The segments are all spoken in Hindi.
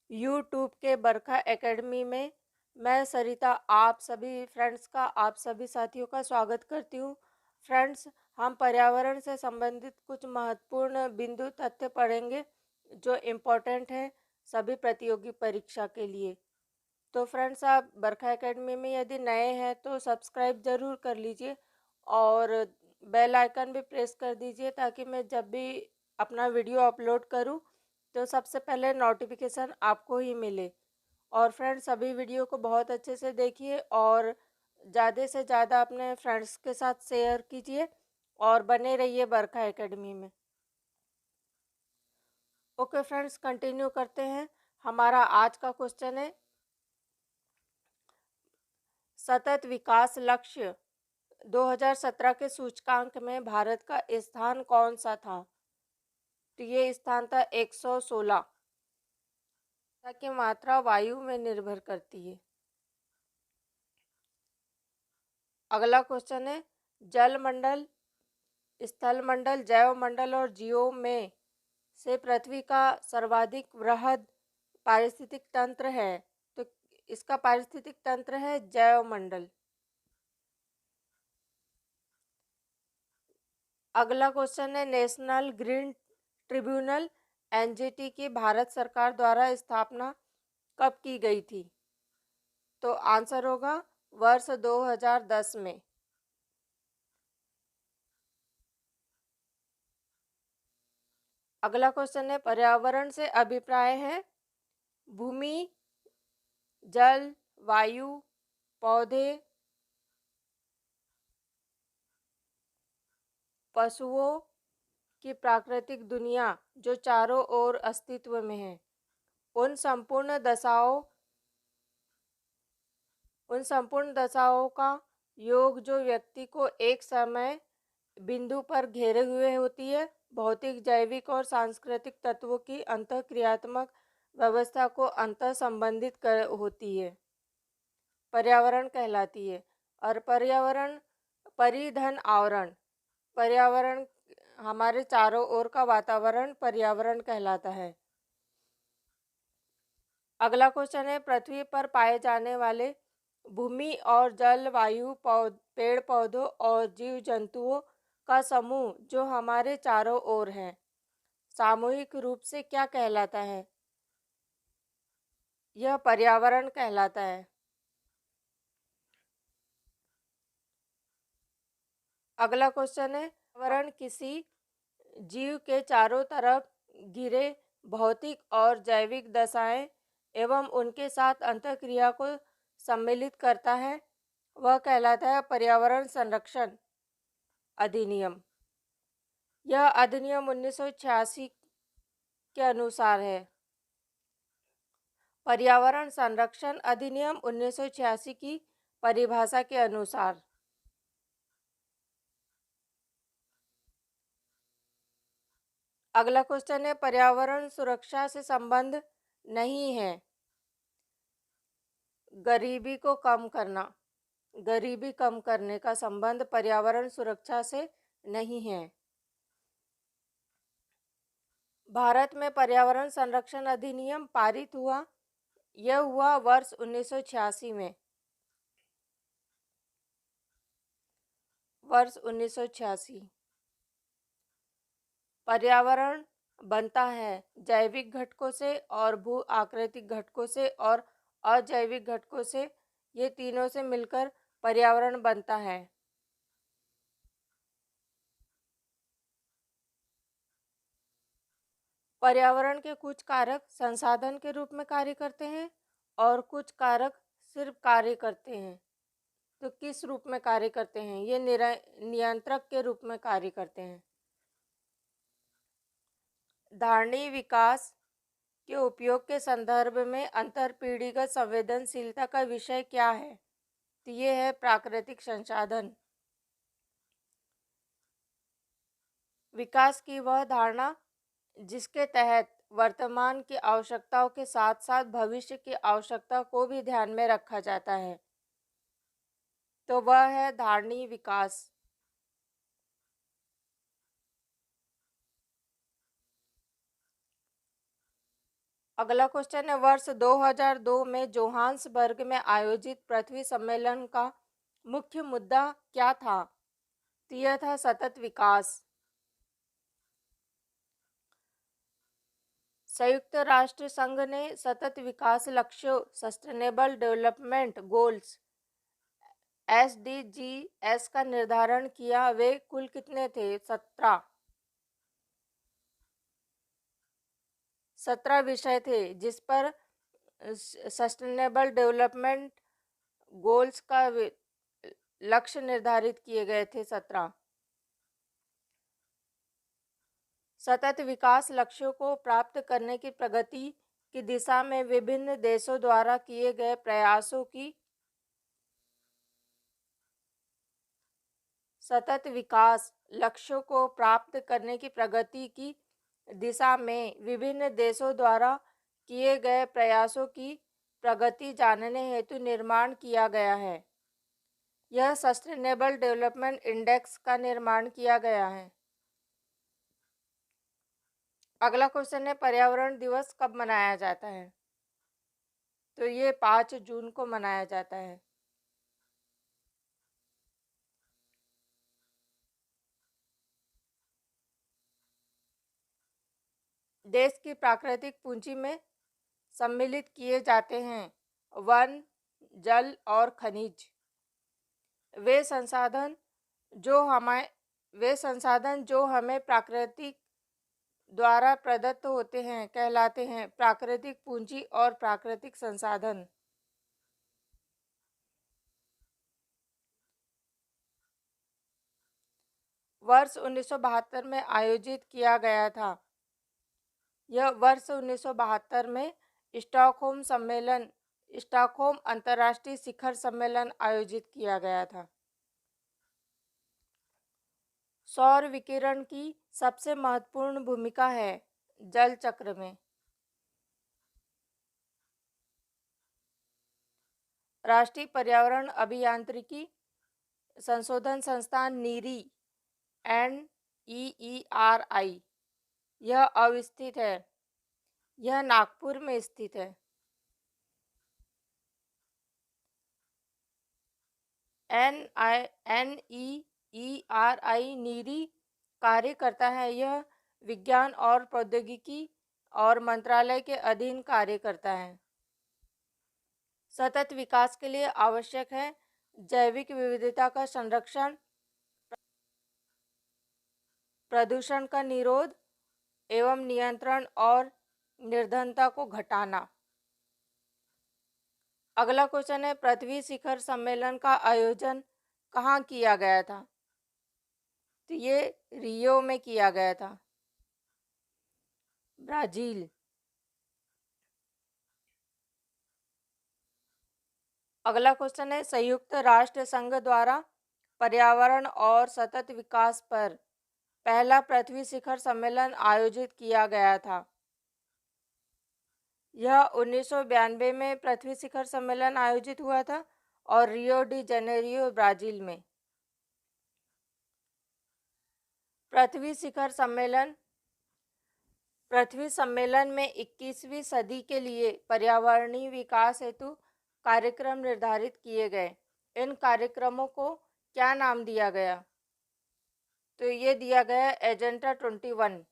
यूट्यूब के बरखा एकेडमी में मैं सरिता आप सभी फ्रेंड्स का आप सभी साथियों का स्वागत करती हूँ। फ्रेंड्स, हम पर्यावरण से संबंधित कुछ महत्वपूर्ण बिंदु तथ्य पढ़ेंगे जो इम्पोर्टेंट है सभी प्रतियोगी परीक्षा के लिए। तो फ्रेंड्स, आप बरखा एकेडमी में यदि नए हैं तो सब्सक्राइब ज़रूर कर लीजिए और बेल आइकन भी प्रेस कर दीजिए ताकि मैं जब भी अपना वीडियो अपलोड करूं तो सबसे पहले नोटिफिकेशन आपको ही मिले। और फ्रेंड्स, सभी वीडियो को बहुत अच्छे से देखिए और ज़्यादा से ज़्यादा अपने फ्रेंड्स के साथ शेयर कीजिए और बने रहिए बरखा एकेडमी में। ओके फ्रेंड्स, कंटिन्यू करते हैं। हमारा आज का क्वेश्चन है, सतत विकास लक्ष्य 2017 के सूचकांक में भारत का स्थान कौन सा था? तो ये स्थान था 116 की मात्रा वायु में निर्भर करती है। अगला क्वेश्चन है, जल मंडल, स्थल मंडल, जैव मंडल और जीवों में से पृथ्वी का सर्वाधिक वृहद पारिस्थितिक तंत्र है। तो इसका पारिस्थितिक तंत्र है जैव मंडल। अगला क्वेश्चन है, नेशनल ग्रीन ट्रिब्यूनल एनजीटी की भारत सरकार द्वारा स्थापना कब की गई थी? तो आंसर होगा वर्ष 2010 में। अगला क्वेश्चन है, पर्यावरण से अभिप्राय है भूमि, जल, वायु, पौधे, पशुओं की प्राकृतिक दुनिया जो चारों ओर अस्तित्व में है, उन संपूर्ण दशाओं उन संपूर्ण दशाओं का योग जो व्यक्ति को एक समय बिंदु पर घेरे हुए होती है, भौतिक, जैविक और सांस्कृतिक तत्वों की अंतःक्रियात्मक व्यवस्था को अंतर संबंधित कर होती है, पर्यावरण कहलाती है। और पर्यावरण परिधन आवरण, पर्यावरण हमारे चारों ओर का वातावरण पर्यावरण कहलाता है। अगला क्वेश्चन है, पृथ्वी पर पाए जाने वाले भूमि और जल, वायु, पेड़ पौधों और जीव जंतुओं का समूह जो हमारे चारों ओर है, सामूहिक रूप से क्या कहलाता है? यह पर्यावरण कहलाता है। अगला क्वेश्चन है, पर्यावरण किसी जीव के चारों तरफ घिरे भौतिक और जैविक दशाएं एवं उनके साथ अंतःक्रिया को सम्मिलित करता है, वह कहलाता है पर्यावरण संरक्षण अधिनियम। यह अधिनियम 1986 के अनुसार है। पर्यावरण संरक्षण अधिनियम 1986 की परिभाषा के अनुसार। अगला क्वेश्चन है, पर्यावरण सुरक्षा से संबंध नहीं है गरीबी को कम करना। गरीबी कम करने का संबंध पर्यावरण सुरक्षा से नहीं है। भारत में पर्यावरण संरक्षण अधिनियम पारित हुआ, यह हुआ वर्ष 1986 में। वर्ष 1986। पर्यावरण बनता है जैविक घटकों से और भू आकृतिक घटकों से और अजैविक घटकों से, ये तीनों से मिलकर पर्यावरण बनता है। पर्यावरण के कुछ कारक संसाधन के रूप में कार्य करते हैं और कुछ कारक सिर्फ कार्य करते हैं। तो किस रूप में कार्य करते हैं? ये नियंत्रक के रूप में कार्य करते हैं। धारणीय विकास के उपयोग के संदर्भ में अंतरपीढ़ीगत संवेदनशीलता का विषय क्या है? तो ये है प्राकृतिक संसाधन। विकास की वह धारणा जिसके तहत वर्तमान की आवश्यकताओं के साथ साथ भविष्य की आवश्यकता को भी ध्यान में रखा जाता है, तो वह है धारणीय विकास। अगला क्वेश्चन है, वर्ष 2002 में जोहान्सबर्ग में आयोजित पृथ्वी सम्मेलन का मुख्य मुद्दा क्या था? तो यह था सतत विकास। संयुक्त राष्ट्र संघ ने सतत विकास लक्ष्यों सस्टेनेबल डेवलपमेंट गोल्स SDGs का निर्धारण किया। वे कुल कितने थे? 17 विषय थे जिस पर सस्टेनेबल डेवलपमेंट गोल्स का लक्ष्य निर्धारित किए गए थे। 17 सतत विकास लक्ष्यों को प्राप्त करने की प्रगति की दिशा में विभिन्न देशों द्वारा किए गए प्रयासों की सतत विकास लक्ष्यों को प्राप्त करने की प्रगति की दिशा में विभिन्न देशों द्वारा किए गए प्रयासों की प्रगति जानने हेतु निर्माण किया गया है। यह सस्टेनेबल डेवलपमेंट इंडेक्स का निर्माण किया गया है। अगला क्वेश्चन है, पर्यावरण दिवस कब मनाया जाता है? तो ये 5 जून को मनाया जाता है। देश की प्राकृतिक पूंजी में सम्मिलित किए जाते हैं वन, जल और खनिज। वे संसाधन जो हमें प्राकृतिक द्वारा प्रदत्त होते हैं कहलाते हैं प्राकृतिक पूंजी और प्राकृतिक संसाधन। वर्ष 1972 में आयोजित किया गया था। यह वर्ष 1972 में स्टॉकहोम अंतर्राष्ट्रीय शिखर सम्मेलन आयोजित किया गया था। सौर विकिरण की सबसे महत्वपूर्ण भूमिका है जल चक्र में। राष्ट्रीय पर्यावरण अभियांत्रिकी संशोधन संस्थान नीरी NEERI यह अवस्थित है। यह नागपुर में स्थित है। NEERI नीरी कार्य करता है। यह विज्ञान और प्रौद्योगिकी और मंत्रालय के अधीन कार्य करता है। सतत विकास के लिए आवश्यक है जैविक विविधता का संरक्षण, प्रदूषण का निरोध एवं नियंत्रण और निर्धनता को घटाना। अगला क्वेश्चन है, पृथ्वी शिखर सम्मेलन का आयोजन कहाँ किया गया था? तो ये रियो में किया गया था, ब्राजील। अगला क्वेश्चन है, संयुक्त राष्ट्र संघ द्वारा पर्यावरण और सतत विकास पर पहला पृथ्वी शिखर सम्मेलन आयोजित किया गया था। यह 1992 में पृथ्वी शिखर सम्मेलन आयोजित हुआ था और रियो डी जेनेरियो ब्राजील में। पृथ्वी सम्मेलन में 21वीं सदी के लिए पर्यावरणीय विकास हेतु कार्यक्रम निर्धारित किए गए। इन कार्यक्रमों को क्या नाम दिया गया? तो ये दिया गया एजेंडा 21।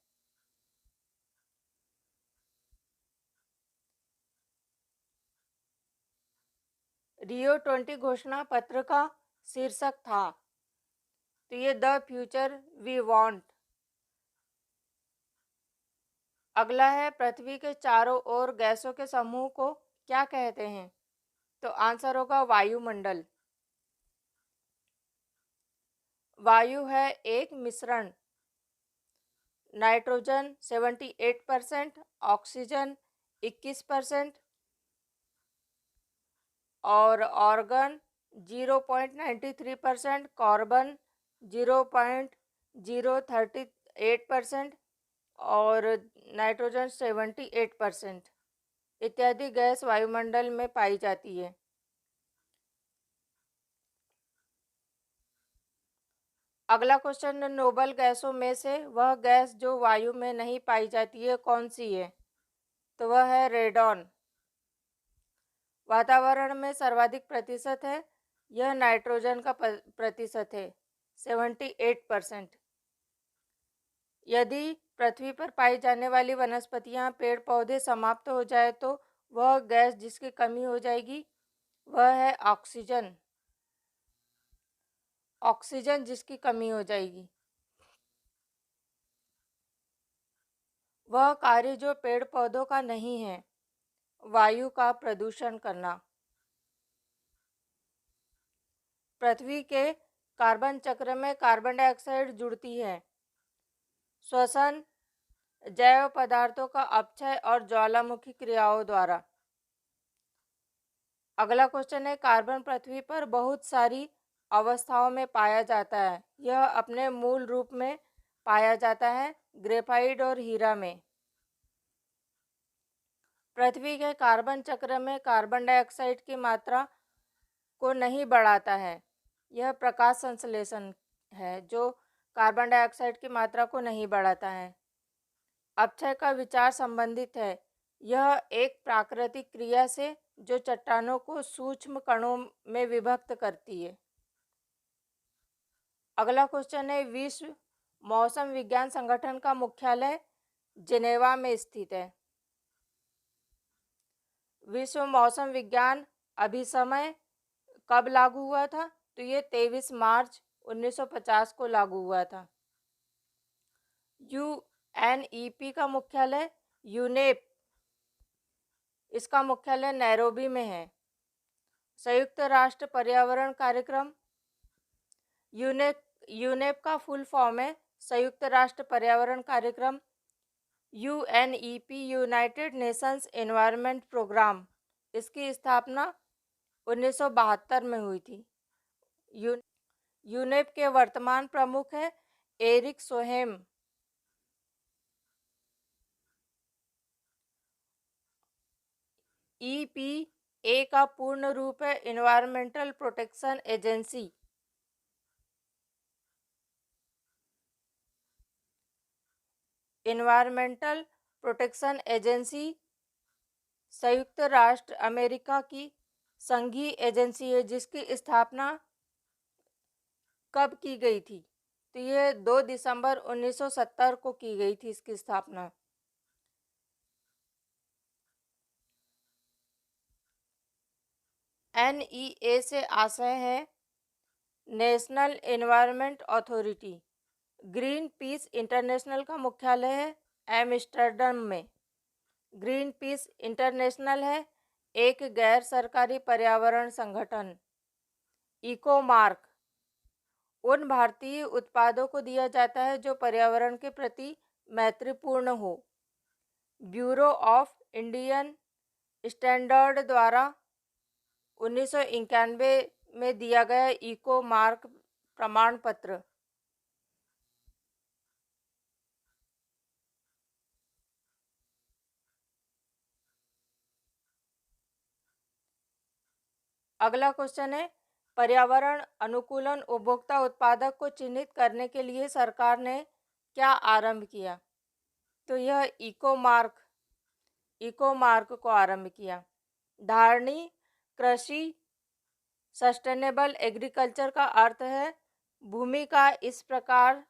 रियो 20 घोषणा पत्र का शीर्षक था। तो ये द फ्यूचर वी वांट। अगला है, पृथ्वी के चारों ओर गैसों के समूह को क्या कहते हैं? तो आंसर होगा वायुमंडल। वायु है एक मिश्रण, नाइट्रोजन 78%, ऑक्सीजन 21% और ऑर्गन 0.93%, कार्बन 0.038% और नाइट्रोजन 78% इत्यादि गैस वायुमंडल में पाई जाती है। अगला क्वेश्चन, नोबल गैसों में से वह गैस जो वायु में नहीं पाई जाती है कौन सी है? तो वह है रेडॉन। वातावरण में सर्वाधिक प्रतिशत है, यह नाइट्रोजन का प्रतिशत है 78%। यदि पृथ्वी पर पाई जाने वाली वनस्पतियां, पेड़ पौधे समाप्त हो जाए तो वह गैस जिसकी कमी हो जाएगी वह है ऑक्सीजन। ऑक्सीजन जिसकी कमी हो जाएगी। वह कार्य जो पेड़ पौधों का नहीं है, वायु का प्रदूषण करना। पृथ्वी के कार्बन चक्र में कार्बन डाइऑक्साइड जुड़ती है। श्वसन जैव पदार्थों का अपक्षय और ज्वालामुखी क्रियाओं द्वारा। अगला क्वेश्चन है, कार्बन पृथ्वी पर बहुत सारी अवस्थाओं में पाया जाता है। यह अपने मूल रूप में पाया जाता है ग्रेफाइट और हीरा में। पृथ्वी के कार्बन चक्र में कार्बन डाइऑक्साइड की मात्रा को नहीं बढ़ाता है। यह प्रकाश संश्लेषण है जो कार्बन डाइऑक्साइड की मात्रा को नहीं बढ़ाता है। अपक्षय का विचार संबंधित है। यह एक प्राकृतिक क्रिया से जो चट्टानों को सूक्ष्म कणों में विभक्त करती है। अगला क्वेश्चन है, विश्व मौसम विज्ञान संगठन का मुख्यालय जिनेवा में स्थित है। विश्व मौसम विज्ञान अभिसमय कब लागू हुआ था? तो ये 23 मार्च 1950 को लागू हुआ था। यूएनईपी का मुख्यालय यूनेप, इसका मुख्यालय नैरोबी में है। संयुक्त राष्ट्र पर्यावरण कार्यक्रम, यूनेप का फुल फॉर्म है संयुक्त राष्ट्र पर्यावरण कार्यक्रम। UNEP United Nations Environment Programme, इसकी स्थापना 1972 में हुई थी। यूनेप के वर्तमान प्रमुख है एरिक सोहेम। ईपीए का पूर्ण रूप है environmental protection agency. Environmental protection agency संयुक्त राष्ट्र अमेरिका की संघीय एजेंसी है जिसकी स्थापना कब की गई थी? तो ये 2 दिसंबर 1970 को की गई थी इसकी स्थापना। एनईए से आशय है national environment authority. Green peas international का मुख्यालय है एम्स्टर्डम में। ग्रीन पीस इंटरनेशनल है एक गैर सरकारी पर्यावरण संगठन। इकोमार्क उन भारतीय उत्पादों को दिया जाता है जो पर्यावरण के प्रति मैत्रीपूर्ण हो। ब्यूरो ऑफ इंडियन स्टैंडर्ड द्वारा 1991 में दिया गया इको मार्क प्रमाण पत्र। अगला क्वेश्चन है, पर्यावरण अनुकूलन उपभोक्ता उत्पादक को चिन्हित करने के लिए सरकार ने क्या आरंभ किया? तो यह इको मार्क को आरंभ किया। धारणी कृषि, सस्टेनेबल एग्रीकल्चर का अर्थ है भूमि का इस प्रकार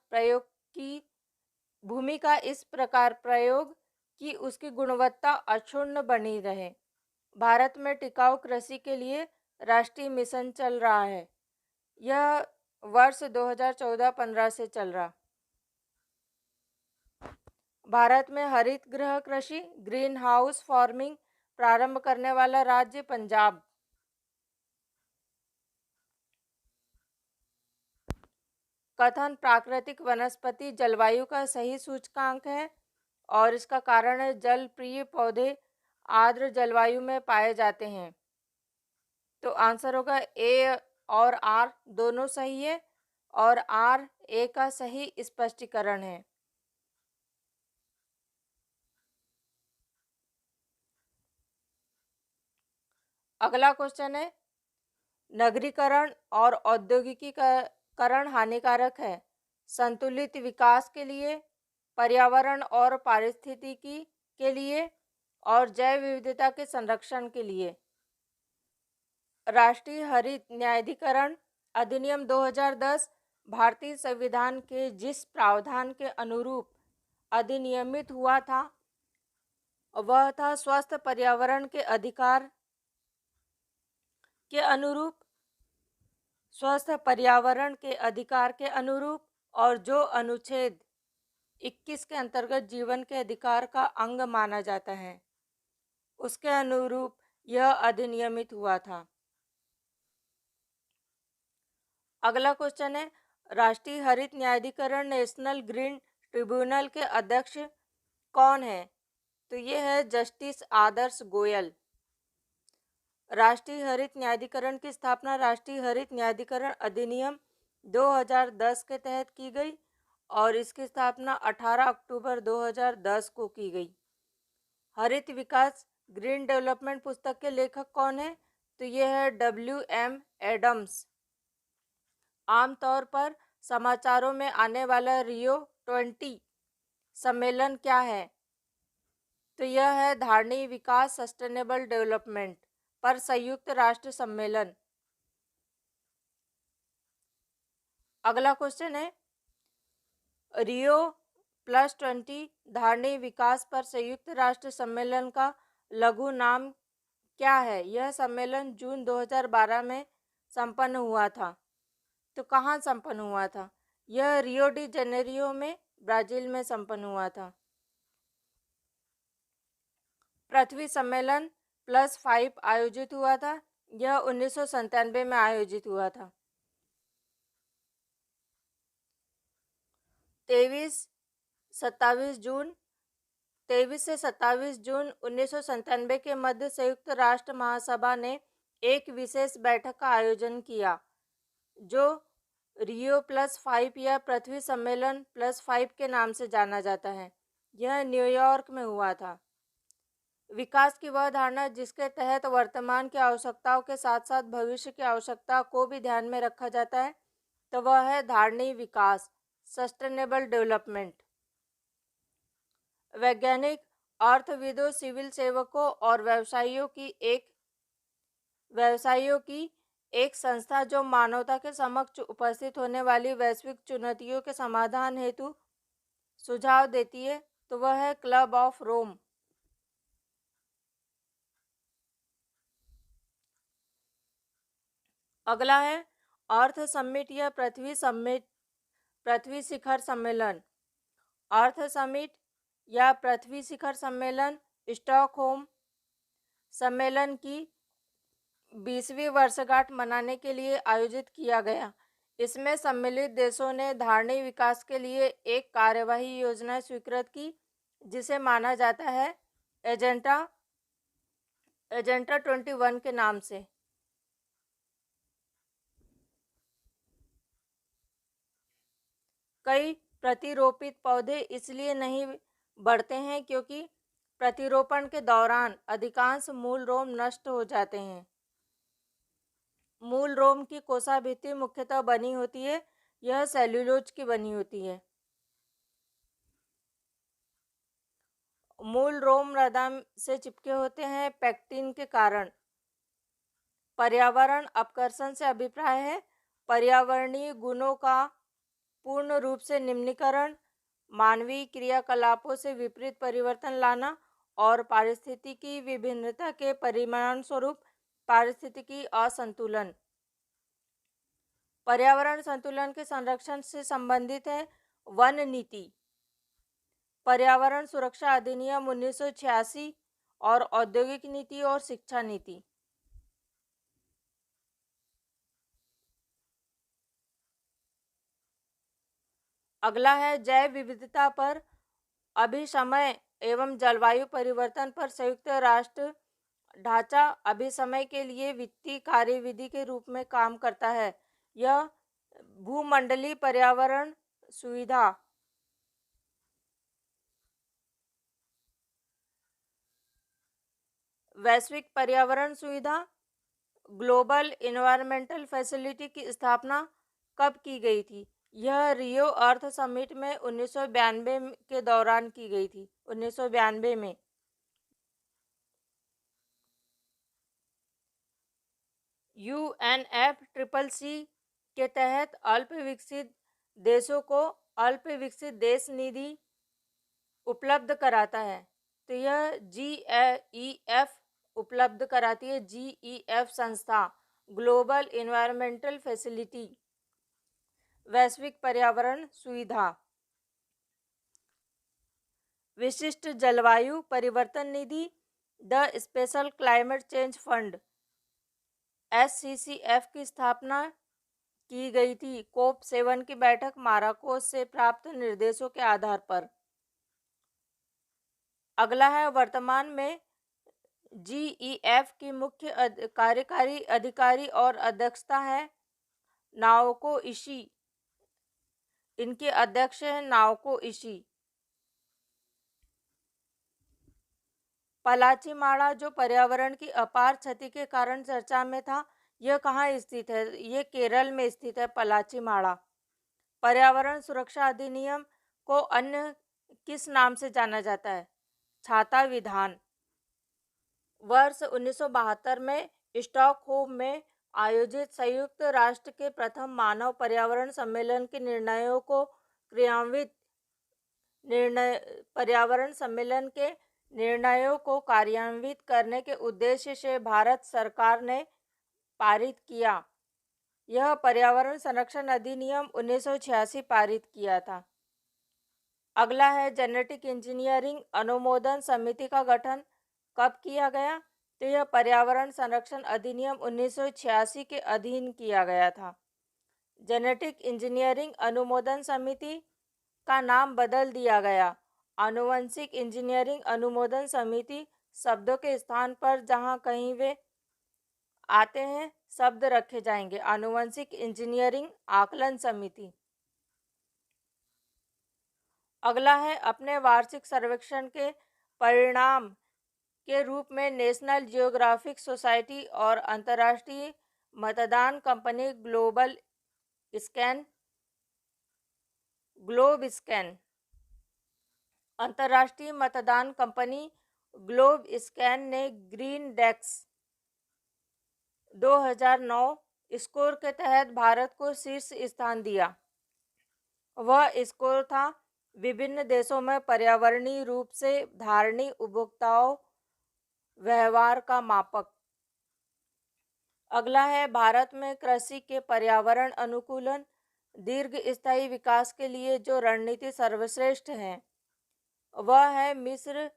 प्रयोग कि उसकी गुणवत्ता अक्षुण्ण बनी रहे। भारत में टिकाऊ कृषि के लिए राष्ट्रीय मिशन चल रहा है। यह वर्ष 2014-15 से चल रहा। भारत में हरित गृह कृषि ग्रीन हाउस फार्मिंग प्रारंभ करने वाला राज्य पंजाब। कथन प्राकृतिक वनस्पति जलवायु का सही सूचकांक है और इसका कारण है जल प्रिय पौधे आर्द्र जलवायु में पाए जाते हैं। तो आंसर होगा ए और आर दोनों सही है और आर ए का सही स्पष्टीकरण है। अगला क्वेश्चन है, नगरीकरण और औद्योगिकीकरण हानिकारक है। संतुलित विकास के लिए, पर्यावरण और पारिस्थितिकी के लिए और जैव विविधता के संरक्षण के लिए। राष्ट्रीय हरित न्यायाधिकरण अधिनियम 2010 भारतीय संविधान के जिस प्रावधान के अनुरूप अधिनियमित हुआ था वह था स्वस्थ पर्यावरण के अधिकार के अनुरूप, स्वस्थ पर्यावरण के अधिकार के अनुरूप, और जो अनुच्छेद 21 के अंतर्गत जीवन के अधिकार का अंग माना जाता है उसके अनुरूप यह अधिनियमित हुआ था। अगला क्वेश्चन है, राष्ट्रीय हरित न्यायाधिकरण नेशनल ग्रीन ट्रिब्यूनल के अध्यक्ष कौन है? तो ये है जस्टिस आदर्श गोयल। राष्ट्रीय हरित न्यायाधिकरण की स्थापना राष्ट्रीय हरित न्यायाधिकरण अधिनियम 2010 के तहत की गई और इसकी स्थापना 18 अक्टूबर 2010 को की गई। हरित विकास ग्रीन डेवलपमेंट पुस्तक के लेखक कौन है? तो ये है WM एडम्स। आमतौर पर समाचारों में आने वाला रियो 20 सम्मेलन क्या है? तो यह है धारणीय विकास सस्टेनेबल डेवलपमेंट पर संयुक्त राष्ट्र सम्मेलन। अगला क्वेश्चन है, रियो +20 धारणीय विकास पर संयुक्त राष्ट्र सम्मेलन का लघु नाम क्या है? यह सम्मेलन जून 2012 में संपन्न हुआ था। तो कहाँ संपन्न हुआ था? यह रियो डी जेनेरियो में ब्राजील में संपन्न हुआ था। पृथ्वी सम्मेलन +5 आयोजित हुआ था। यह 1997 में आयोजित हुआ था। 23 से 27 जून 1997 के मध्य संयुक्त राष्ट्र महासभा ने एक विशेष बैठक का आयोजन किया जो रियो +5 या पृथ्वी सम्मेलन +5 के नाम से जाना जाता है। यह न्यूयॉर्क में हुआ था। विकास की वह धारणा जिसके तहत वर्तमान की आवश्यकताओं के साथ साथ भविष्य की आवश्यकता को भी ध्यान में रखा जाता है तो वह है धारणीय विकास सस्टेनेबल डेवलपमेंट। वैज्ञानिक, अर्थविदों, सिविल सेवकों और व्यवसायियों की एक संस्था जो मानवता के समक्ष उपस्थित होने वाली वैश्विक चुनौतियों के समाधान हेतु सुझाव देती है तो वह है क्लब ऑफ रोम। अगला है अर्थ समिट या पृथ्वी शिखर सम्मेलन। अर्थ समिट या पृथ्वी शिखर सम्मेलन स्टॉकहोम सम्मेलन की 20वीं वर्षगांठ मनाने के लिए आयोजित किया गया। इसमें सम्मिलित देशों ने धारणीय विकास के लिए एक कार्यवाही योजना स्वीकृत की जिसे माना जाता है एजेंडा 21 के नाम से। कई प्रतिरोपित पौधे इसलिए नहीं बढ़ते हैं क्योंकि प्रतिरोपण के दौरान अधिकांश मूल रोम नष्ट हो जाते हैं। मूल रोम की कोशाभित्ति मुख्यतः बनी होती है, यह सेल्यूलोज की बनी होती है। मूल रोम मृदा से चिपके होते हैं पेक्टिन के कारण। पर्यावरण अपकर्षण से अभिप्राय है पर्यावरणीय गुणों का पूर्ण रूप से निम्नीकरण, मानवीय क्रियाकलापों से विपरीत परिवर्तन लाना और पारिस्थितिकी विभिन्नता के परिणामस्वरूप पारिस्थितिकी असंतुलन। पर्यावरण संतुलन के संरक्षण से संबंधित है वन नीति, पर्यावरण सुरक्षा अधिनियम 1986 और औद्योगिक नीति और शिक्षा नीति। अगला है जैव विविधता पर अभिसमय एवं जलवायु परिवर्तन पर संयुक्त राष्ट्र ढांचा अभिसमय के लिए वित्तीय कार्यविधि के रूप में काम करता है। यह भूमंडलीय पर्यावरण सुविधा, वैश्विक पर्यावरण सुविधा, ग्लोबल एनवायरमेंटल फैसिलिटी की स्थापना कब की गई थी? यह रियो अर्थ समिट में 1992 के दौरान की गई थी। 1992 में UNFCCC के तहत अल्प विकसित देशों को अल्प विकसित देश निधि उपलब्ध कराता है। तो यह GEF उपलब्ध कराती है। GEF संस्था ग्लोबल इन्वायरमेंटल फैसिलिटी, वैश्विक पर्यावरण सुविधा। विशिष्ट जलवायु परिवर्तन निधि, the special climate change fund SCCF की स्थापना की गई थी COP7 की बैठक माराकोस से प्राप्त निर्देशों के आधार पर। अगला है वर्तमान में GEF की मुख्य कार्यकारी अधिकारी और अध्यक्षता है नाओको इशी। इनके अध्यक्ष हैं नाओको इशी। पलाचीमाड़ा जो पर्यावरण की अपार क्षति के कारण चर्चा में था, यह कहाँ स्थित है? ये केरल में स्थित है पलाचीमाड़ा। पर्यावरण सुरक्षा अधिनियम को अन्य किस नाम से जाना जाता है? छाता विधान। वर्ष 1972 में स्टॉकहोम में आयोजित संयुक्त राष्ट्र के प्रथम मानव पर्यावरण सम्मेलन के निर्णयों को कार्यान्वित करने के उद्देश्य से भारत सरकार ने पारित किया। यह पर्यावरण संरक्षण अधिनियम 1986 पारित किया था। अगला है जेनेटिक इंजीनियरिंग अनुमोदन समिति का गठन कब किया गया? तो यह पर्यावरण संरक्षण अधिनियम 1986 के अधीन किया गया था। जेनेटिक इंजीनियरिंग अनुमोदन समिति का नाम बदल दिया गया। आनुवंशिक इंजीनियरिंग अनुमोदन समिति शब्दों के स्थान पर जहां कहीं वे आते हैं शब्द रखे जाएंगे। आनुवंशिक इंजीनियरिंग आकलन समिति। अगला है अपने वार्षिक सर्वेक्षण के परिणाम के रूप में नेशनल जियोग्राफिक सोसाइटी और अंतर्राष्ट्रीय मतदान कंपनी ग्लोब स्कैन अंतर्राष्ट्रीय मतदान कंपनी ग्लोब स्कैन ने ग्रीन डेस्क 2009 स्कोर के तहत भारत को शीर्ष स्थान दिया। वह स्कोर था विभिन्न देशों में पर्यावरणीय रूप से धारणीय उपभोक्ताओं व्यवहार का मापक। अगला है भारत में कृषि के पर्यावरण अनुकूलन दीर्घ स्थायी विकास के लिए जो रणनीति सर्वश्रेष्ठ है वह है मिश्र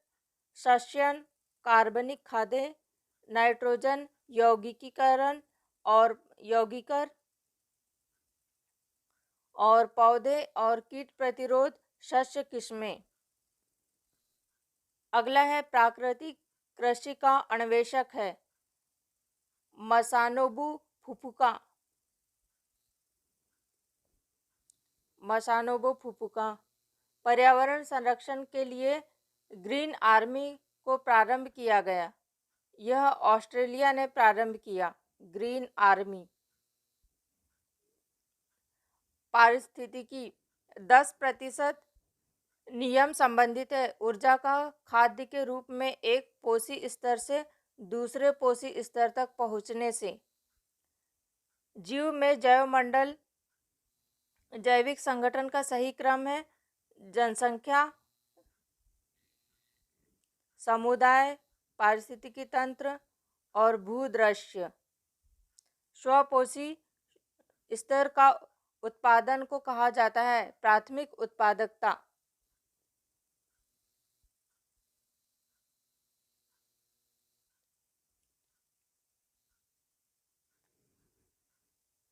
सस्यन, कार्बनिक खादें, नाइट्रोजन यौगिकीकरण और पौधे और कीट प्रतिरोध शस्य किस्में। अगला है प्राकृतिक कृषि का अन्वेषक है मसानोबु फुफुका। पर्यावरण संरक्षण के लिए ग्रीन आर्मी को प्रारंभ किया गया। यह ऑस्ट्रेलिया ने प्रारंभ किया। Green army. पारिस्थितिकी 10% नियम संबंधित है। ऊर्जा का खाद्य के रूप में एक पोषी स्तर से दूसरे पोषी स्तर तक पहुंचने से। जीव में जैवमंडल जैविक संगठन का सही क्रम है जनसंख्या, समुदाय, पारिस्थितिकी तंत्र और भूदृश्य। स्वपोषी स्तर का उत्पादन को कहा जाता है प्राथमिक उत्पादकता।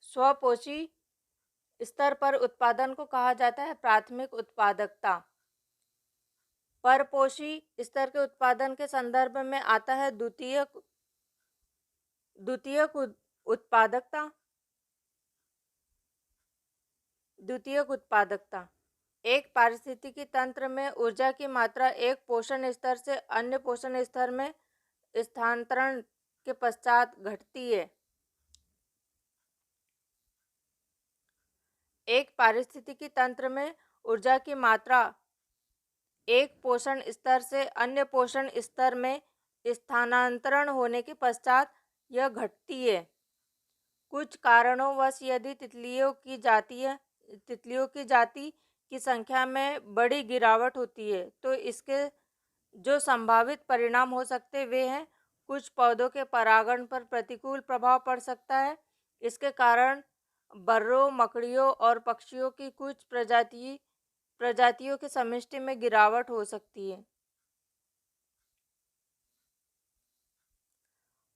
स्वपोषी स्तर पर उत्पादन को कहा जाता है प्राथमिक उत्पादकता। परपोषी स्तर के उत्पादन के संदर्भ में आता है द्वितीयक उत्पादकता। एक पारिस्थितिकी तंत्र में ऊर्जा की मात्रा एक पोषण स्तर से अन्य पोषण स्तर में स्थानांतरण के पश्चात घटती है। एक पारिस्थितिकी तंत्र में ऊर्जा की मात्रा एक पोषण स्तर से अन्य पोषण स्तर में स्थानांतरण होने के पश्चात यह घटती है। कुछ कारणोंवश यदि तितलियों की जाति की संख्या में बड़ी गिरावट होती है तो इसके जो संभावित परिणाम हो सकते वे हैं। कुछ पौधों के परागण पर प्रतिकूल प्रभाव पड़ सकता है। इसके कारण बर्रों, मकड़ियों और पक्षियों की कुछ प्रजातियों की समष्टि में गिरावट हो सकती है।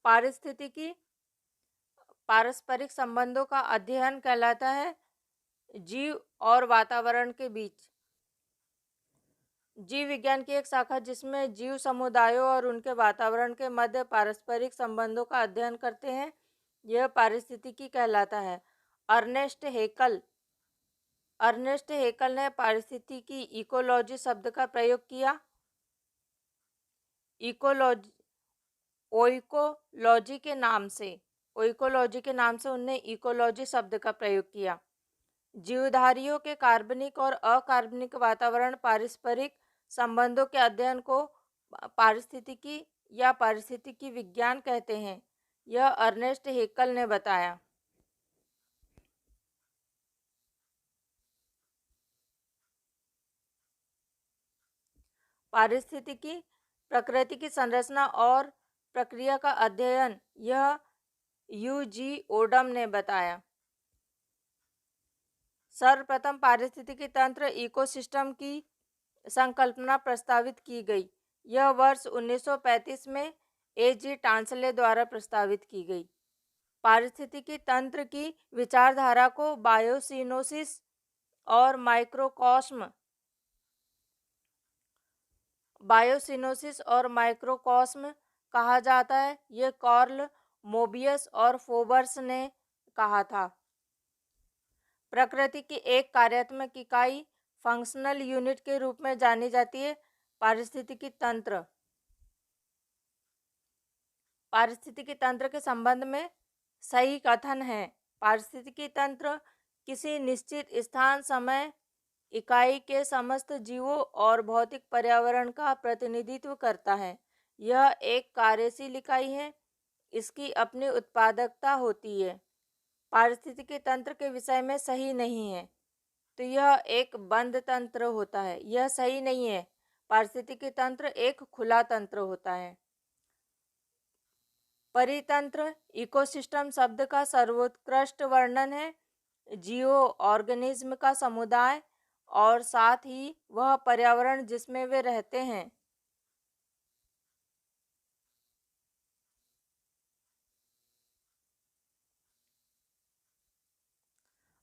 पारिस्थितिकी पारस्परिक संबंधों का अध्ययन कहलाता है। जीव और वातावरण के बीच जीव विज्ञान की एक शाखा जिसमें जीव समुदायों और उनके वातावरण के मध्य पारस्परिक संबंधों का अध्ययन करते हैं, यह पारिस्थितिकी कहलाता है। अर्नेस्ट हेकल ने पारिस्थितिकी इकोलॉजी शब्द का प्रयोग किया। इकोलॉजी ओइकोलॉजी के नाम से उनने इकोलॉजी शब्द का प्रयोग किया। जीवधारियों के कार्बनिक और अकार्बनिक वातावरण पारस्परिक संबंधों के अध्ययन को पारिस्थितिकी या पारिस्थितिकी विज्ञान कहते हैं। यह अर्नेस्ट हेकल ने बताया। पारिस्थितिकी प्रकृति की संरचना और प्रक्रिया का अध्ययन, यह यूजी ओडम ने बताया। सर्वप्रथम पारिस्थितिकी तंत्र इकोसिस्टम की संकल्पना प्रस्तावित की गई। यह वर्ष 1935 में ए.जी. टांसले द्वारा प्रस्तावित की गई। पारिस्थितिकी तंत्र की विचारधारा को बायोसिनोसिस और माइक्रोकॉस्म कहा जाता है। यह कार्ल मोबियस और फोबर्स ने कहा था। प्रकृति की एक कार्यात्मक इकाई फंक्शनल यूनिट के रूप में जानी जाती है। पारिस्थितिकी तंत्र के संबंध में सही कथन है। पारिस्थितिकी तंत्र किसी निश्चित स्थान, समय, इकाई के समस्त जीवों और भौतिक पर्यावरण का प्रतिनिधित्व करता है। यह एक कार्यशील इकाई है। इसकी अपनी उत्पादकता होती है। पारिस्थितिकी तंत्र के विषय में सही नहीं है तो यह एक बंद तंत्र होता है। यह सही नहीं है। पारिस्थितिकी तंत्र एक खुला तंत्र होता है। परितंत्र इकोसिस्टम शब्द का सर्वोत्कृष्ट वर्णन है। जियो ऑर्गेनिज्म का समुदाय और साथ ही वह पर्यावरण जिसमें वे रहते हैं।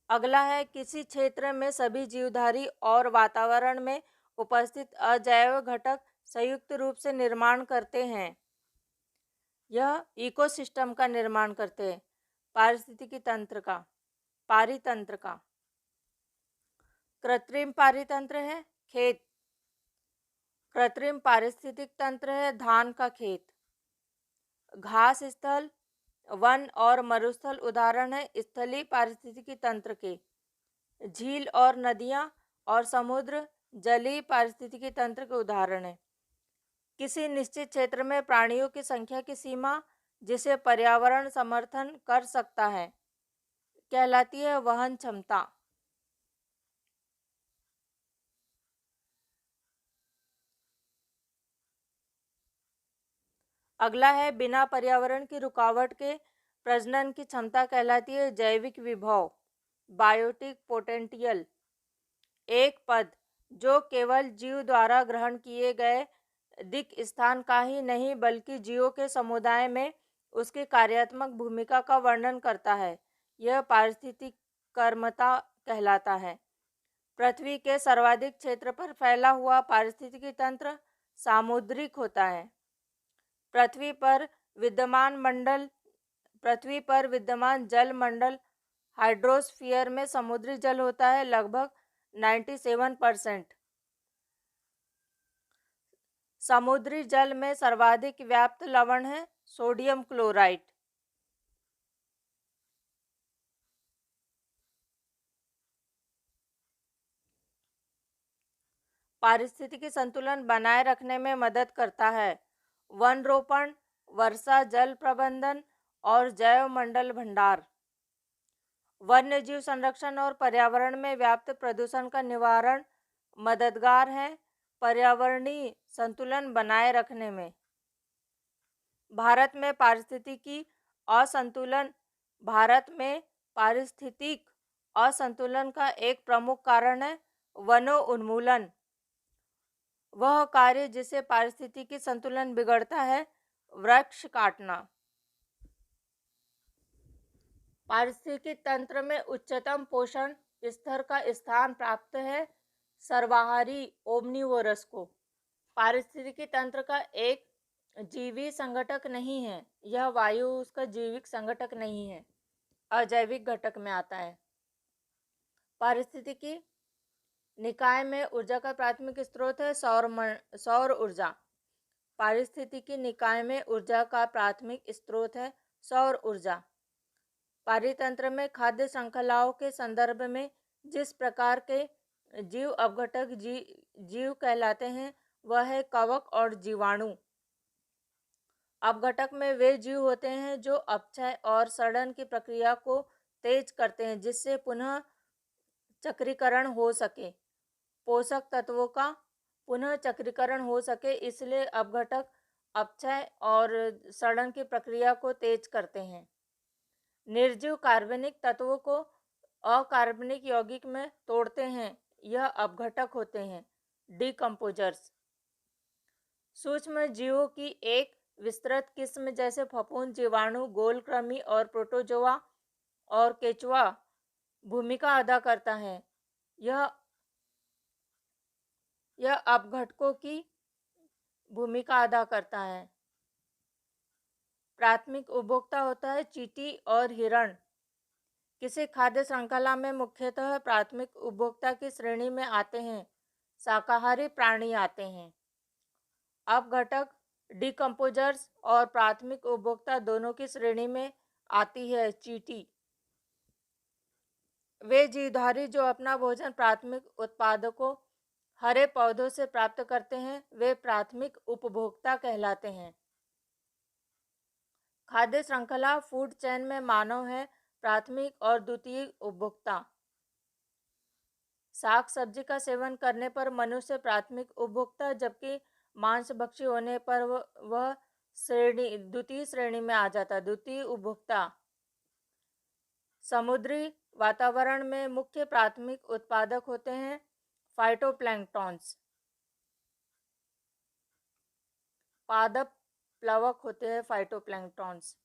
अगला है, किसी क्षेत्र में सभी जीवधारी और वातावरण में उपस्थित अजैव घटक संयुक्त रूप से निर्माण करते हैं। यह इकोसिस्टम का निर्माण करते हैं। पारिस्थितिकी तंत्र का पारितंत्र का कृत्रिम पारितंत्र है खेत। कृत्रिम पारिस्थितिक तंत्र है धान का खेत। घास स्थल, वन और मरुस्थल उदाहरण है स्थलीय पारिस्थितिकी तंत्र के। झील और नदियां और समुद्र जलीय पारिस्थितिकी तंत्र के उदाहरण है। किसी निश्चित क्षेत्र में प्राणियों की संख्या की सीमा जिसे पर्यावरण समर्थन कर सकता है कहलाती है वहन क्षमता। अगला है, बिना पर्यावरण की रुकावट के प्रजनन की क्षमता कहलाती है जैविक विभव, बायोटिक पोटेंशियल। एक पद जो केवल जीव द्वारा ग्रहण किए गए दिक स्थान का ही नहीं बल्कि जीवों के समुदाय में उसकी कार्यात्मक भूमिका का वर्णन करता है, यह पारिस्थितिक कर्मता कहलाता है। पृथ्वी के सर्वाधिक क्षेत्र पर फैला हुआ पारिस्थितिकी तंत्र सामुद्रिक होता है। पृथ्वी पर विद्यमान जल मंडल हाइड्रोस्फीयर में समुद्री जल होता है लगभग 97%। समुद्री जल में सर्वाधिक व्याप्त लवण है सोडियम क्लोराइड। पारिस्थितिकी संतुलन बनाए रखने में मदद करता है वन रोपण, वर्षा जल प्रबंधन और जैव मंडल भंडार। वन्य जीव संरक्षण और पर्यावरण में व्याप्त प्रदूषण का निवारण मददगार है। पर्यावरणीय संतुलन बनाए रखने में भारत में पारिस्थितिकी असंतुलन भारत में पारिस्थितिक असंतुलन का एक प्रमुख कारण है वनों उन्मूलन। वह कार्य जिससे पारिस्थितिकी संतुलन बिगड़ता है। वृक्ष काटना पारिस्थितिकी तंत्र में उच्चतम पोषण स्तर का स्थान प्राप्त है सर्वाहारी ओमनिवोरस को। पारिस्थितिकी तंत्र का एक जीवी संगठक नहीं है। यह वायु उसका जैविक संगठक नहीं है, अजैविक घटक में आता है। पारिस्थितिकी निकाय में ऊर्जा का प्राथमिक स्रोत है सौर ऊर्जा। पारिस्थितिकी निकाय में ऊर्जा का प्राथमिक स्रोत है सौर ऊर्जा। पारितंत्र में खाद्य श्रृंखलाओं के संदर्भ में जिस प्रकार के जीव अपघटक जीव कहलाते हैं वह है कवक और जीवाणु। अपघटक में वे जीव होते हैं जो अपक्षय और सड़न की प्रक्रिया को तेज करते हैं जिससे पुनः चक्रीकरण हो सके, पोषक तत्वों का पुनः चक्रीकरण हो सके। इसलिए अपघटक अपक्षय और सड़न की प्रक्रिया को तेज करते हैं। निर्जीव कार्बनिक तत्वों को अकार्बनिक यौगिक में तोड़ते हैं। यह अपघटक होते हैं, डिकम्पोजर्स। सूक्ष्म जीवों की एक विस्तृत किस्म जैसे फफूंद, जीवाणु, गोलकृमि और प्रोटोजोआ और केचुआ भूमिका अदा करता है। यह अपघटकों की भूमिका अदा करता है। प्राथमिक उपभोक्ता होता है चींटी और हिरण। किसी खाद्य श्रृंखला में मुख्यतः प्राथमिक उपभोक्ता की श्रेणी में आते हैं शाकाहारी प्राणी आते हैं। अपघटक डिकम्पोजर्स और प्राथमिक उपभोक्ता दोनों की श्रेणी में आती है चींटी। वे जीवधारी जो अपना भोजन प्राथमिक उत्पादकों हरे पौधों से प्राप्त करते हैं वे प्राथमिक उपभोक्ता कहलाते हैं। खाद्य श्रृंखला फूड चेन में मानव है प्राथमिक और द्वितीय उपभोक्ता। साग सब्जी का सेवन करने पर मनुष्य प्राथमिक उपभोक्ता जबकि मांसभक्षी होने पर वह द्वितीय श्रेणी में आ जाता है, द्वितीय उपभोक्ता। समुद्री वातावरण में मुख्य प्राथमिक उत्पादक होते हैं फाइटोप्लैंक्टन्स, पादप प्लवक होते हैं फाइटोप्लैंक्टन्स।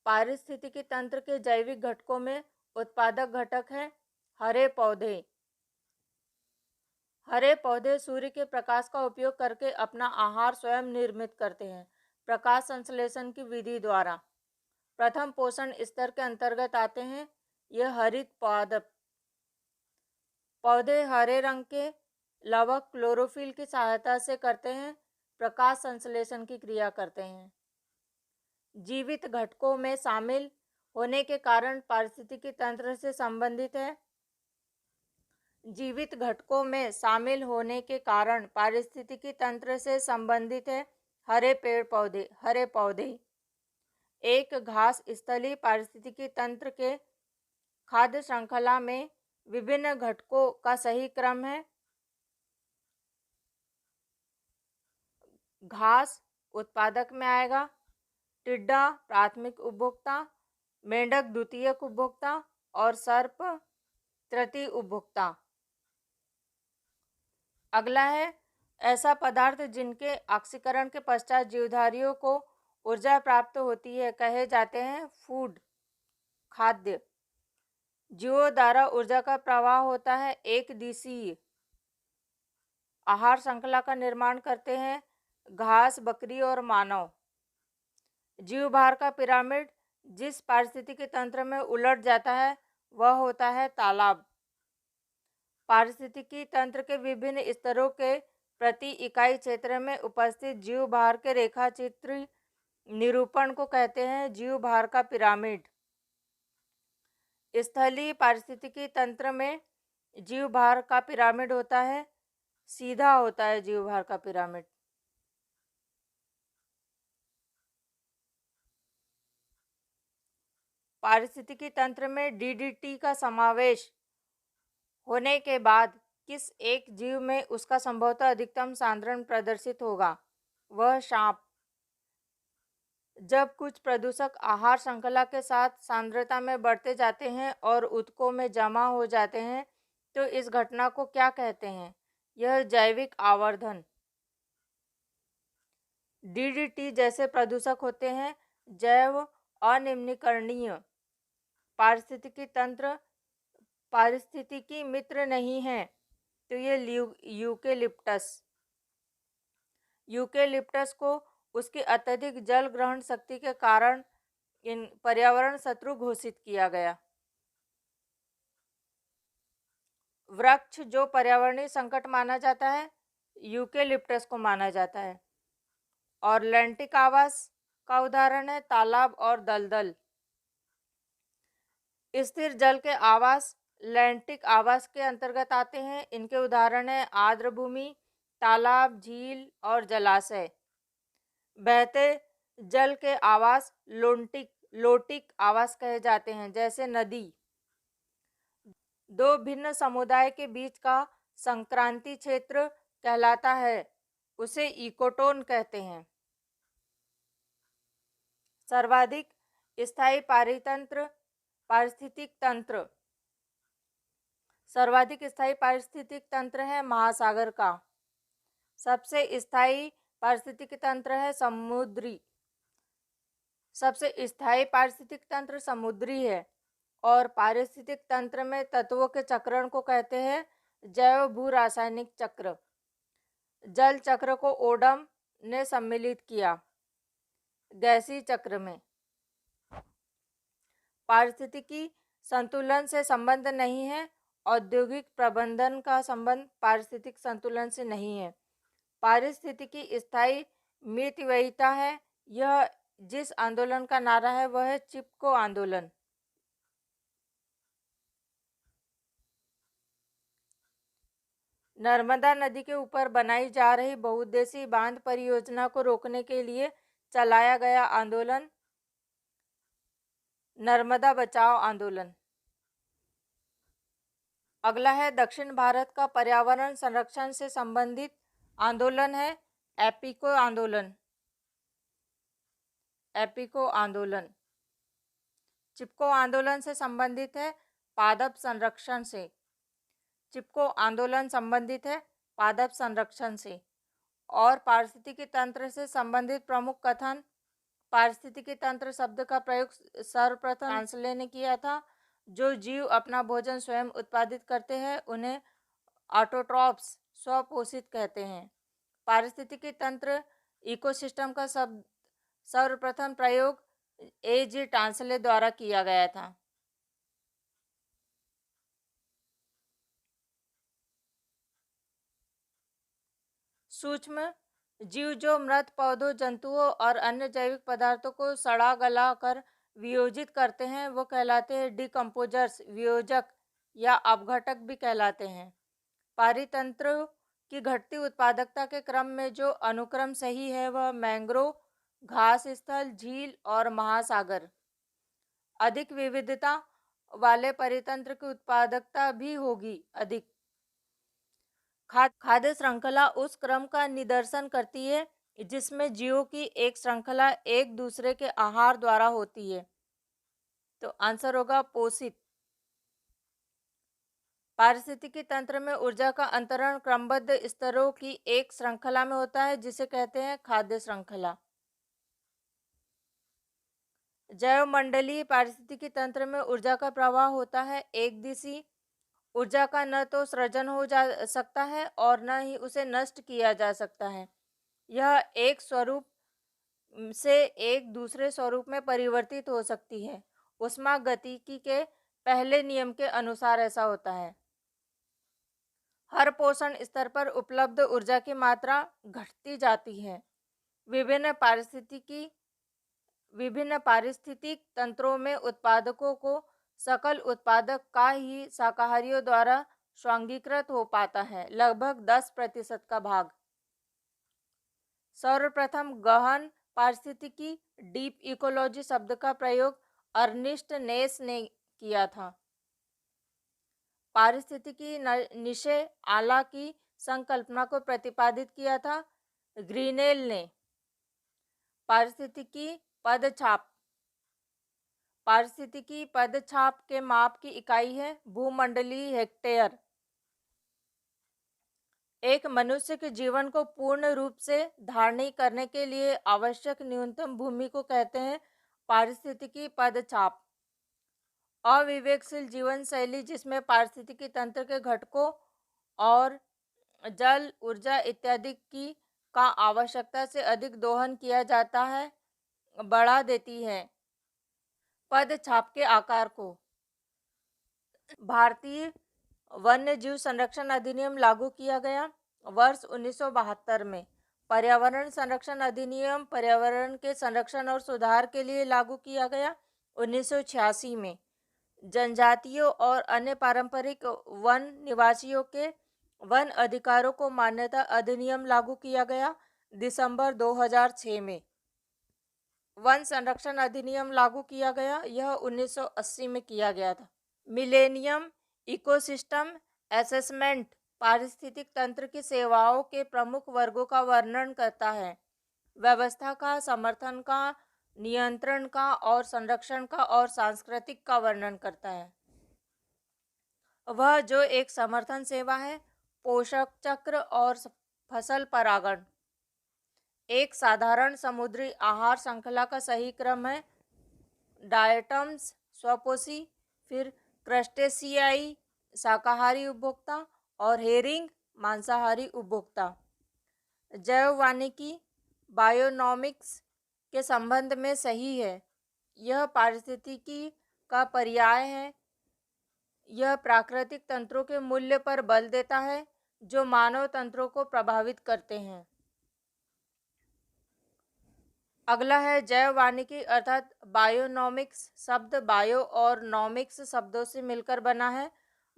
पारिस्थितिकी तंत्र के जैविक घटकों में उत्पादक घटक है हरे पौधे। हरे पौधे सूर्य के प्रकाश का उपयोग करके अपना आहार स्वयं निर्मित करते हैं प्रकाश संश्लेषण की विधि द्वारा। प्रथम पोषण स्तर के अंतर्गत आते हैं यह हरित पादप। पौधे हरे रंग के लवक क्लोरोफिल की सहायता से करते हैं प्रकाश संश्लेषण की क्रिया करते हैं। जीवित घटकों में शामिल होने के कारण पारिस्थितिकी तंत्र से संबंधित है। जीवित घटकों में शामिल होने के कारण पारिस्थितिकी तंत्र से संबंधित है हरे पेड़ पौधे। हरे पौधे एक घास स्थलीय पारिस्थितिकी तंत्र के खाद्य श्रृंखला में विभिन्न घटकों का सही क्रम है। घास उत्पादक में आएगा, टिड्डा प्राथमिक उपभोक्ता, मेंढक द्वितीयक उपभोक्ता और सर्प तृतीय उपभोक्ता। अगला है ऐसा पदार्थ जिनके ऑक्सीकरण के पश्चात जीवधारियों को ऊर्जा प्राप्त होती है कहे जाते हैं फूड, खाद्य। जीवों द्वारा ऊर्जा का प्रवाह होता है एक दिशीय। आहार श्रृंखला का निर्माण करते हैं घास, बकरी और मानव। जीव भार का पिरामिड जिस पारिस्थितिकी तंत्र में उलट जाता है वह होता है तालाब। पारिस्थितिकी तंत्र के विभिन्न स्तरों के प्रति इकाई क्षेत्र में उपस्थित जीव भार के रेखाचित्र निरूपण को कहते हैं जीव भार का पिरामिड। स्थलीय पारिस्थितिकी तंत्र में जीव भार का पिरामिड होता है, सीधा होता है जीव भार का पिरामिड। पारिस्थितिकी तंत्र में डीडीटी का समावेश होने के बाद किस एक जीव में उसका संभवतः अधिकतम सांद्रण प्रदर्शित होगा? वह सांप। जब कुछ प्रदूषक आहार श्रृंखला के साथ सांद्रता में बढ़ते जाते हैं और ऊतकों में जमा हो जाते हैं, तो इस घटना को क्या कहते हैं? यह जैविक आवर्धन। डीडीटी जैसे प्रदूषक होते हैं जैव अनिम्नीकरणीय पारिस्थितिकी मित्र नहीं है, तो ये यूकेलिप्टस को उसकी अत्यधिक जल ग्रहण शक्ति के कारण इन पर्यावरण शत्रु घोषित किया गया। वृक्ष जो पर्यावरणीय संकट माना जाता है, यूकेलिप्टस को माना जाता है। और लैंटिक आवास का उदाहरण है तालाब और दलदल। स्थिर जल के आवास लैंटिक आवास के अंतर्गत आते हैं। इनके उदाहरण है आर्द्र भूमि, तालाब, झील और जलाशय। बहते जल के आवास लोटिक आवास कहे जाते हैं, जैसे नदी। दो भिन्न समुदाय के बीच का संक्रांति क्षेत्र कहलाता है, उसे इकोटोन कहते हैं। सर्वाधिक स्थायी पारिस्थितिक तंत्र सर्वाधिक स्थायी पारिस्थितिक तंत्र है महासागर का। सबसे स्थायी पारिस्थितिक तंत्र है समुद्री। सबसे स्थायी पारिस्थितिक तंत्र समुद्री है। और पारिस्थितिक तंत्र में तत्वों के चक्रण को कहते हैं जैव भू रासायनिक चक्र। जल चक्र को ओडम ने सम्मिलित किया गैसीय चक्र में। पारिस्थितिकी संतुलन से संबंध नहीं है। औद्योगिक प्रबंधन का संबंध पारिस्थितिक संतुलन से नहीं है। पारिस्थितिकी स्थायी मितव्ययिता है। यह जिस आंदोलन का नारा है वह है चिपको आंदोलन। नर्मदा नदी के ऊपर बनाई जा रही बहुउद्देशीय बांध परियोजना को रोकने के लिए चलाया गया आंदोलन नर्मदा बचाओ आंदोलन। अगला है दक्षिण भारत का पर्यावरण संरक्षण से संबंधित आंदोलन है एपिको आंदोलन। एपिको आंदोलन चिपको आंदोलन से संबंधित है पादप संरक्षण से। चिपको आंदोलन संबंधित है पादप संरक्षण से। और पारिस्थितिकी तंत्र से संबंधित प्रमुख कथन। पारिस्थितिकी तंत्र शब्द का प्रयोग सर्वप्रथम फ्रांसले ने किया था। जो जीव अपना भोजन स्वयं उत्पादित करते हैं उन्हें ऑटोट्रॉप्स स्वपोषित कहते हैं। पारिस्थितिकी तंत्र इकोसिस्टम का शब्द सर्वप्रथम प्रयोग A.G. टांसले द्वारा किया गया था। सूक्ष्म जीव जो मृत पौधों, जंतुओं और अन्य जैविक पदार्थों को सड़ा गला कर वियोजित करते हैं वो कहलाते हैं डिकम्पोजर्स, वियोजक या अपघटक भी कहलाते हैं। पारितंत्र की घटती उत्पादकता के क्रम में जो अनुक्रम सही है वह मैंग्रोव, घास स्थल, झील और महासागर। अधिक विविधता वाले परितंत्र की उत्पादकता भी होगी अधिक। खाद्य श्रृंखला उस क्रम का निदर्शन करती है जिसमें जीवों की एक श्रृंखला एक दूसरे के आहार द्वारा होती है। तो आंसर होगा पोषित। पारिस्थितिकी तंत्र में ऊर्जा का अंतरण क्रमबद्ध स्तरों की एक श्रृंखला में होता है जिसे कहते हैं खाद्य श्रृंखला। जैव मंडलीय पारिस्थितिकी तंत्र में ऊर्जा का प्रवाह होता है एक दिशी। ऊर्जा का न तो सृजन हो जा सकता है और न ही उसे नष्ट किया जा सकता है। यह एक स्वरूप से एक दूसरे स्वरूप में परिवर्तित हो सकती है। ऊष्मागतिकी के पहले नियम के अनुसार ऐसा होता है। हर पोषण स्तर पर उपलब्ध ऊर्जा की मात्रा घटती जाती है। विभिन्न पारिस्थितिक तंत्रों में उत्पादकों को सकल उत्पादक का ही शाकाहारियों द्वारा स्वांगीकृत हो पाता है, लगभग 10% का भाग। सर्वप्रथम गहन पारिस्थितिकी डीप इकोलॉजी शब्द का प्रयोग अर्निस्ट नेस ने किया था। पारिस्थितिकी निशे आला की संकल्पना को प्रतिपादित किया था ग्रीनेल ने। पारिस्थितिकी पदछाप। पारिस्थितिकी पदछाप के माप की इकाई है भूमंडलीय हेक्टेयर। एक मनुष्य के जीवन को पूर्ण रूप से धारण करने के लिए आवश्यक न्यूनतम भूमि को कहते हैं पारिस्थितिकी पदछाप। अविवेकशील जीवन शैली जिसमें पारिस्थितिकी तंत्र के घटकों और जल, ऊर्जा इत्यादि की का आवश्यकता से अधिक दोहन किया जाता है, बढ़ा देती है पदछाप के आकार को। भारतीय वन्य जीव संरक्षण अधिनियम लागू किया गया वर्ष 1972 में। पर्यावरण संरक्षण अधिनियम पर्यावरण के संरक्षण और सुधार के लिए लागू किया गया 1986 में। जनजातियों और अन्य पारंपरिक वन निवासियों के वन अधिकारों को मान्यता अधिनियम लागू किया गया दिसंबर 2006 में। वन संरक्षण अधिनियम लागू किया गया, यह 1980 में किया गया था। मिलेनियम इकोसिस्टम असेसमेंट पारिस्थितिक तंत्र की सेवाओं के प्रमुख वर्गों का वर्णन करता है। व्यवस्था का, समर्थन का, नियंत्रण का और संरक्षण का और सांस्कृतिक का वर्णन करता है। वह जो एक समर्थन सेवा है, पोषक चक्र और फसल परागण। एक साधारण समुद्री आहार श्रृंखला का सही क्रम है डायटम्स स्वपोषी, फिर क्रस्टेशियाई शाकाहारी उपभोक्ता और हेरिंग मांसाहारी उपभोक्ता। जैव वानिकी बायोनॉमिक्स के संबंध में सही है। यह पारिस्थितिकी का पर्याय है। यह प्राकृतिक तंत्रों के मूल्य पर बल देता है जो मानव तंत्रों को प्रभावित करते हैं। अगला है जैव वानिकी अर्थात बायोनॉमिक्स। शब्द बायो और नॉमिक्स शब्दों से मिलकर बना है।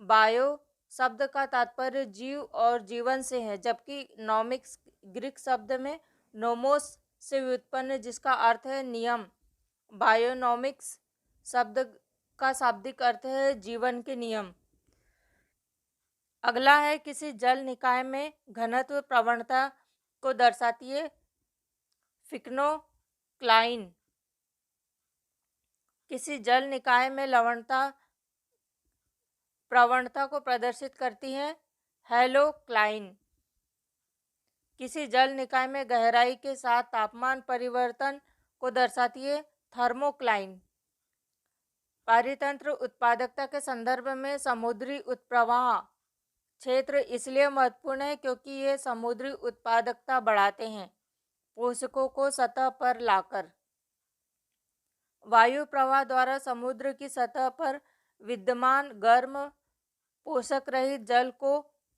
बायो शब्द का तात्पर्य जीव और जीवन से है, जबकि नॉमिक्स ग्रीक शब्द में नोमोस से व्युत्पन्न जिसका अर्थ है नियम। बायोनॉमिक्स शब्द का शाब्दिक अर्थ है जीवन के नियम। अगला है किसी जल निकाय में घनत्व प्रवणता को दर्शाती है फिक्नो क्लाइन। किसी जल निकाय में लवणता प्रवणता को प्रदर्शित करती है हेलो क्लाइन। किसी जल निकाय में गहराई के साथ तापमान परिवर्तन को दर्शाती है थर्मोक्लाइन। पारितंत्र उत्पादकता के संदर्भ में समुद्री उत्प्रवाह क्षेत्र इसलिए महत्वपूर्ण है क्योंकि ये समुद्री उत्पादकता बढ़ाते हैं पोषकों को सतह पर लाकर। वायु प्रवाह द्वारा समुद्र की सतह पर विद्यमान गर्म पोषक रहित जल को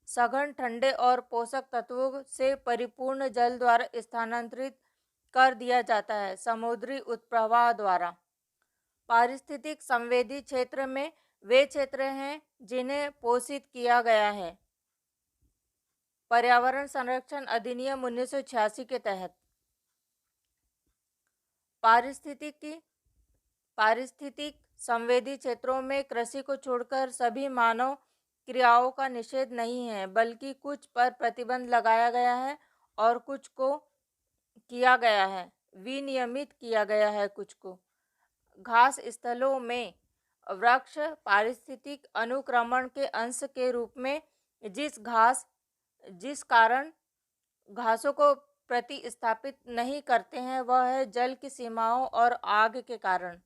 सघन ठंडे और पोषक तत्वों से परिपूर्ण जल द्वारा स्थानांतरित कर दिया जाता है समुद्री उत्प्रवाह द्वारा। पारिस्थितिक संवेदी क्षेत्र में वे क्षेत्र हैं जिन्हें पोषित किया गया है पर्यावरण संरक्षण अधिनियम 1986 के तहत। पारिस्थितिक संवेदी क्षेत्रों में कृषि को छोड़कर सभी मानव क्रियाओं का निषेध नहीं है, बल्कि कुछ पर प्रतिबंध लगाया गया है और कुछ को किया गया है विनियमित किया गया है कुछ को। घास स्थलों में वृक्ष पारिस्थितिक अनुक्रमण के अंश के रूप में जिस कारण घासों को प्रतिस्थापित नहीं करते हैं वह है जल की सीमाओं और आग के कारण।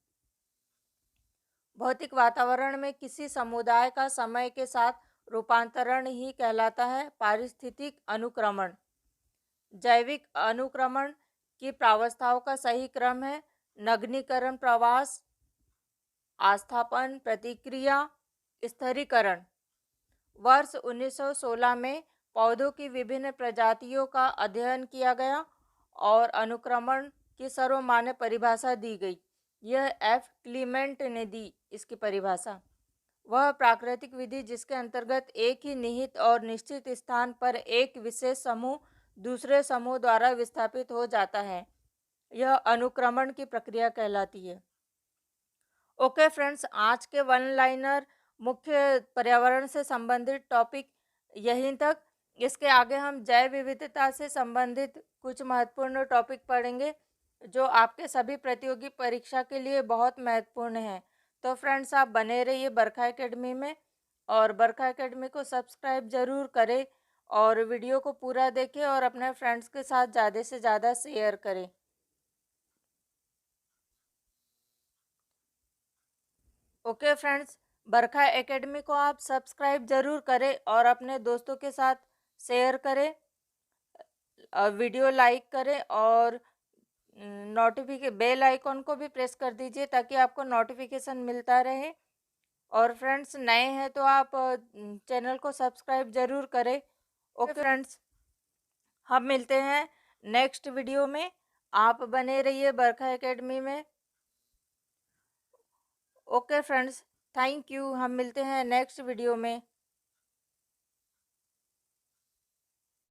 भौतिक वातावरण में किसी समुदाय का समय के साथ रूपांतरण ही कहलाता है पारिस्थितिक अनुक्रमण। जैविक अनुक्रमण की प्रावस्थाओं का सही क्रम है नग्नीकरण, प्रवास, आस्थापन, प्रतिक्रिया, स्थिरीकरण। वर्ष 1916 में पौधों की विभिन्न प्रजातियों का अध्ययन किया गया और अनुक्रमण की सर्वमान्य परिभाषा दी गई। यह एफ क्लीमेंट ने दी इसकी परिभाषा। वह प्राकृतिक विधि जिसके अंतर्गत एक ही निहित और निश्चित स्थान पर एक विशेष समूह दूसरे समूह द्वारा विस्थापित हो जाता है, यह अनुक्रमण की प्रक्रिया कहलाती है। ओके फ्रेंड्स, आज के वन लाइनर मुख्य पर्यावरण से संबंधित टॉपिक यहीं तक। इसके आगे हम जैव विविधता से संबंधित कुछ महत्वपूर्ण टॉपिक पढ़ेंगे जो आपके सभी प्रतियोगी परीक्षा के लिए बहुत महत्वपूर्ण हैं। तो फ्रेंड्स, आप बने रहिए बरखा एकेडमी में और बरखा एकेडमी को सब्सक्राइब ज़रूर करें और वीडियो को पूरा देखें और अपने फ्रेंड्स के साथ ज़्यादा से ज़्यादा शेयर करें। ओके फ्रेंड्स, बरखा एकेडमी को आप सब्सक्राइब ज़रूर करें और अपने दोस्तों के साथ शेयर करें, वीडियो लाइक करें और बेल आइकॉन को भी प्रेस कर दीजिए ताकि आपको नोटिफिकेशन मिलता रहे। और फ्रेंड्स, नए हैं तो आप चैनल को सब्सक्राइब ज़रूर करें। ओके फ्रेंड्स, हम मिलते हैं नेक्स्ट वीडियो में। आप बने रहिए बरखा एकेडमी में। Okay friends, thank you. हम मिलते हैं नेक्स्ट वीडियो में।